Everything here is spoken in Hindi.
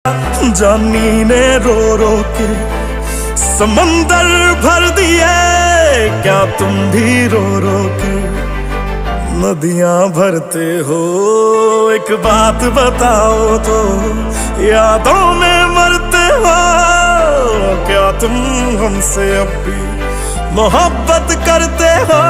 जानी ने रो रो के समंदर भर दिए, क्या तुम भी रो रो के नदियां भरते हो? एक बात बताओ तो, यादों में मरते हो क्या तुम हमसे अब भी मोहब्बत करते हो?